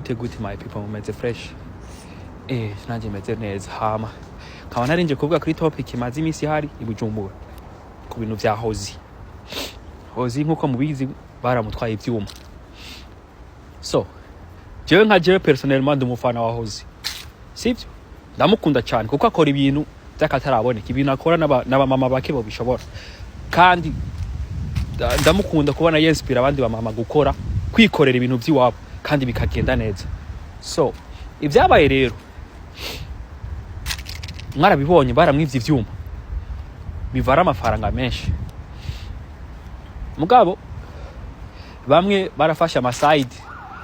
Gute my people mumeze fresh. Nanje meze neza hama. Nkaba narinje kuvuga kuri topic imaze imisi hari ibujumbura. Ku bintu vya HOSY. HOSY nkuko mubizi baramutwaye ivyuma. So, jewe nka jewe personnellement ndumufana wa HOSY. Sivyo? Ndamukunda cyane kuko akora ibintu byakataraboneka. Ibintu akora n'aba mama bake bo bishobora. Kandi ndamukunda kubona yenspira abandi ba mama gukora kwikorera ibintu by'iwabo kandi bikagenda neza. So ibyabaye rero mwarabibonye baramwivye ivyuma bivara amafaranga menshi. Mugabo bamwe barafasha amaside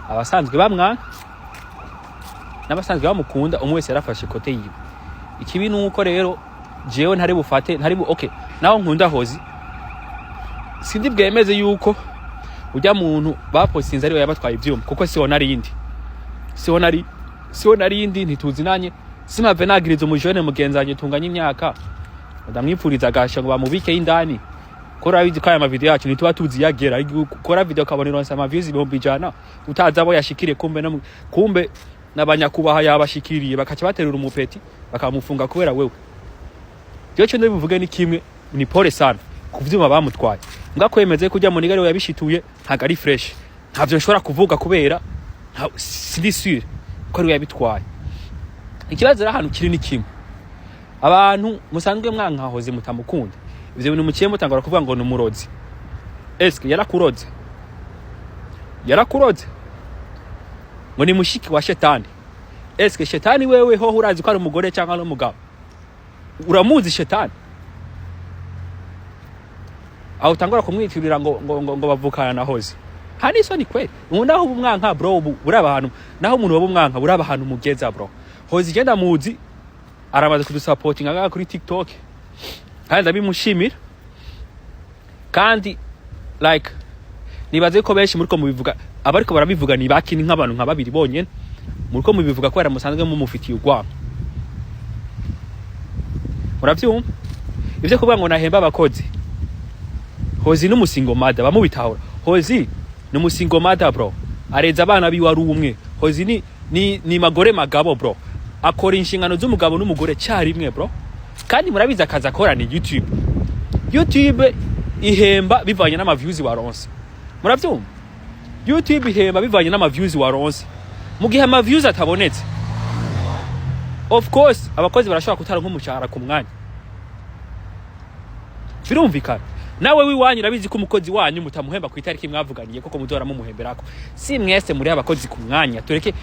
abasanzwe bamwa n'abasanzwe bamukunda umwe wese yarafashe kote yiwe. Ikibi nuko rero jewe ntari bufate okay naho nkunda HOSY sindi bwemeze yuko ujya muntu bapostinze ari yabatwaye ivyuma kuko siho narindi ntituzi nanye simave nagiriza umujone mugenzanye tunganye imyaka ndamwipfuriza gasha ngo bamubike indani kora bizi kaya amavideo yacu nituba tuzi yagera kora video kabonera ama views ibihumbi jana utaza abo yashikire kumbe n'abanyakubaha yabashikiriye bakaca baterura umupeti bakamufunga kubera wewe. Cyo cyo ndivuge ni kimwe ni pole sana kuvyuma bamutwaye ngakwemeze kujya mu nigari yabishituye ntago ari fresh ntavyo nshobora kuvuga kubera sindi sûr ko ari yabitwaye. Ikibazo ra hanu kiri ni kimwe abantu musanzwe mwanka HOSY mutamukunda ivyo bintu mukiye mutangara kuvuga ngo numurozi. Eske yarakuroze ngo ni mushiki wa shetani. Eske shetani wewe ho urazi ko ari umugore cyangwa ari umugabo? Uramuzi shetani? Aho tangora kumwitirira ngo bavukana na HOSY. Hani so ni kweli. Naho umwanka bro uraba hanu. Naho umuntu wabumwanka uraba hanu mugeza bro. HOSY genda muzi aramaze kudusupportinga ngaga kuri TikTok. Kandi ndabimushimira. Kandi like nibaze ko benshi muriko mubivuga abariko barabivuga ni bakini nk'abantu nka babiri bonyene. Muriko mubivuga ko yaramusanzwe mumufitiye ugwamo. Muravyumva? Ivyo kuvuga ngo nahemba abakozi. HOSY n'umusingo mada bamubitahura. HOSY n'umusingo mada bro. Areza abana biwe ari umwe. HOSY ni magore magabo bro. Akora inshingano z'umugabo n'umugore cyari imwe bro. Kandi murabiza akaza akora ni YouTube. YouTube ihemba bivanye n'ama views waronse. Muravyumva? YouTube ihemba bivanye n'ama views waronse. Mugihe ama views atabonetse. Of course abakozi barashobora kutara nk'umushahara ku mwanya. Birumvikana. Nawe wiwanyu rabizi ko umukozi wanyu mutamuhemba ku itariki mwavuganiye koko mudora mu muhemberako. Si mwese muri abakozi ku mwanya. Tureke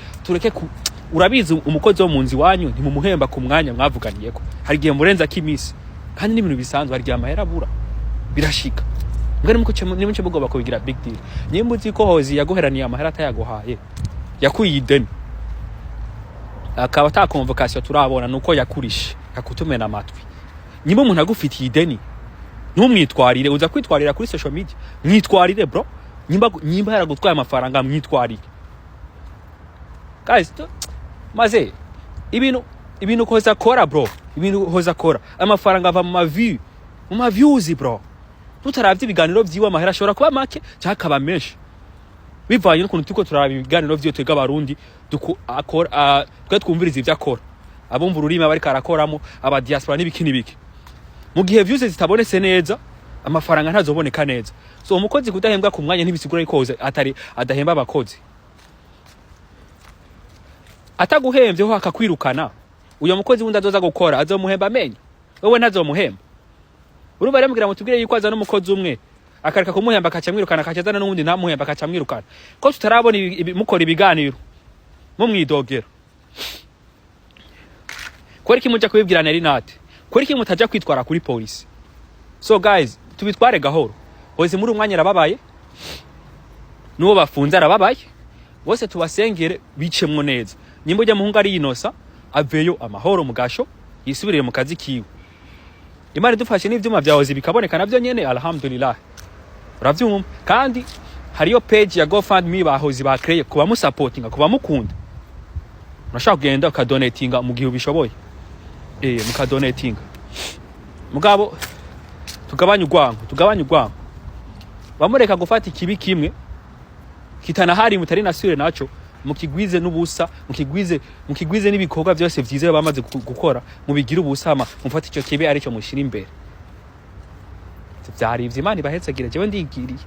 urabizi umukozi wo munzi wanyu ntimumuhemba ku mwanya mwavuganiye ko. Hari gihe murenza kimisi. Kandi n'ibintu bisanzwe hari gihe amahera abura. Birashika. Ngari muko bugomba kubigira big deal. Nyimbuzi ko HOSY yaguheraniye amahera atayaguhaye. Yakuye ideni. Akaba ta convocation turabona nuko yakurishe yakutumena amatwi. Nyimbo umuntu agufitiye ideni ntumwitwarire uza kwitwarira kuri social media. Mwitwarire bro. Nyimba yaragutwaye amafaranga mwitwarire. Guys, maze ibintu HOSY akora bro. Ibintu HOSY akora amafaranga ava mu views bro. Tutaravye ibiganiro vyiwe amahera ashobora kuba make cyangwa akaba menshi. Bivanye n'ukuntu tuko turaba ibiganiro vyo twega abarundi akora twe twumviriza ivyo akora. Abumva ururimi abari karakoramo aba diaspora n'ibiki. Mu gihe views zitabonetse neza amafaranga ntazoboneka neza. So umukozi kudahembwa ku mwanya ntibisigura yuko HOSY atari adahemba abakozi. Ataguhemvye ho akakwirukana. Uyo mukozi wundi azoza gukora azomuhemba menye. Wewe ntazomuhemba. Urumva rero mugira mutubwire yuko aza n'umukozi umwe akareka kumuhemba akacamwirukana akacazana n'undi ntamuhemba akacamwirukana. Ko tutarabona mukora ibiganiro mu mwidogero. Kweri kimuja kubibwira NELLYNAT. Kweri kimutaja kwitwara kuri police. So guys, tubitware gahoro. HOSY muri umwanya arababaye. Nuwo bafunze arababaye. Bose tubasengere bicemwo neza. Nyimbo jya muhunga ari inosa aveyo amahoro mugasho yisubirire mu kazi kiwe. Imana idufashe n'ivyuma vya HOSY bikaboneka navyo nyene alhamdulillah. Uravyumva? Kandi hariyo page ya GoFundMe ba HOSY ba create kuba mu supportinga kuba mukunda. Urashaka kugenda ukadonatinga mu gihe ubishoboye. Mukadonatinga. Mugabo tugabanye urwango. Bamureka gufata ikibi kimwe kitanahari mutari na sure naco mukigwize n'ubusa mukigwize n'ibikorwa byose vyiza bamaze gukora mubigira ubusama mufata ico kibe ari cyo mushira imbere vyari ivyo Imana ibahetsagire jewe ndigiriye